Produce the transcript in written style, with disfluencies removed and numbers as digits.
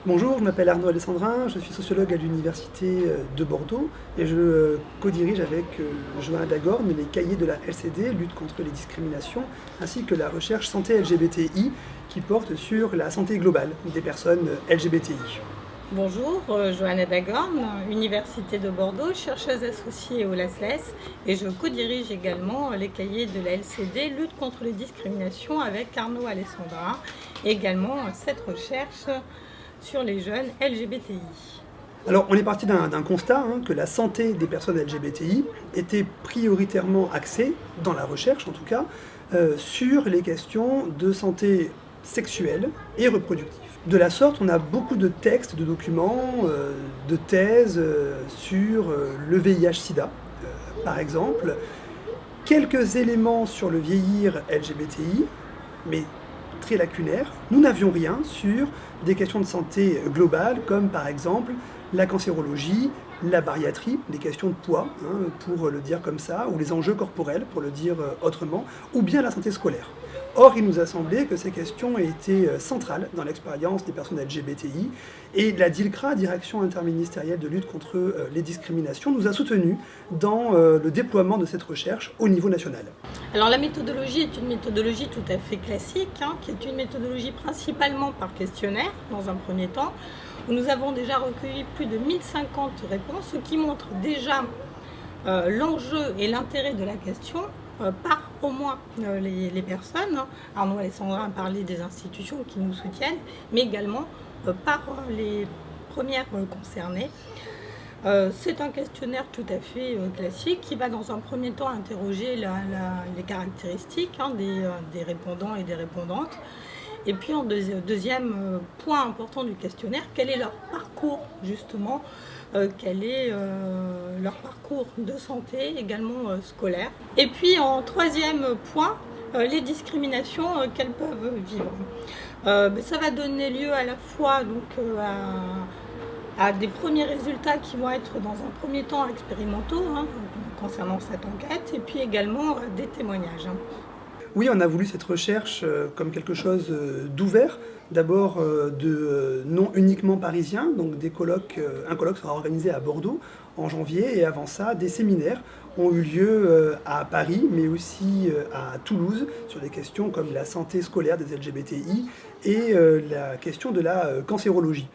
Bonjour, je m'appelle Arnaud Alessandrin, je suis sociologue à l'Université de Bordeaux et je co-dirige avec Johanna Dagorn les cahiers de la LCD, lutte contre les discriminations, ainsi que la recherche santé LGBTI qui porte sur la santé globale des personnes LGBTI. Bonjour, Johanna Dagorn, Université de Bordeaux, chercheuse associée au LACES et je co-dirige également les cahiers de la LCD, lutte contre les discriminations avec Arnaud Alessandrin, et également cette recherche sur les jeunes LGBTI. Alors on est parti d'un constat que la santé des personnes LGBTI était prioritairement axée, dans la recherche en tout cas, sur les questions de santé sexuelle et reproductive. De la sorte, on a beaucoup de textes, de documents, de thèses sur le VIH-Sida, par exemple. Quelques éléments sur le vieillir LGBTI, mais très lacunaires. Nous n'avions rien sur des questions de santé globale, comme par exemple la cancérologie, la bariatrie, les questions de poids, pour le dire comme ça, ou les enjeux corporels, pour le dire autrement, ou bien la santé scolaire. Or, il nous a semblé que ces questions étaient centrales dans l'expérience des personnes LGBTI, et la DILCRA, Direction interministérielle de lutte contre les discriminations, nous a soutenus dans le déploiement de cette recherche au niveau national. Alors la méthodologie est une méthodologie tout à fait classique, qui est une méthodologie principalement par questionnaire, dans un premier temps, où nous avons déjà recueilli plus de 1050 réponses, ce qui montre déjà l'enjeu et l'intérêt de la question par au moins les personnes. Arnaud Alessandrin a parlé des institutions qui nous soutiennent, mais également par les premières concernées. C'est un questionnaire tout à fait classique qui va dans un premier temps interroger les caractéristiques des répondants et des répondantes. Et puis en deuxième point important du questionnaire, quel est leur parcours justement, quel est leur parcours de santé, également scolaire. Et puis en troisième point, les discriminations qu'elles peuvent vivre. Ça va donner lieu à la fois à des premiers résultats qui vont être dans un premier temps expérimentaux concernant cette enquête, et puis également des témoignages. Oui, on a voulu cette recherche comme quelque chose d'ouvert, d'abord non uniquement parisien, donc un colloque sera organisé à Bordeaux en janvier, et avant ça, des séminaires ont eu lieu à Paris, mais aussi à Toulouse, sur des questions comme la santé scolaire des LGBTI et la question de la cancérologie.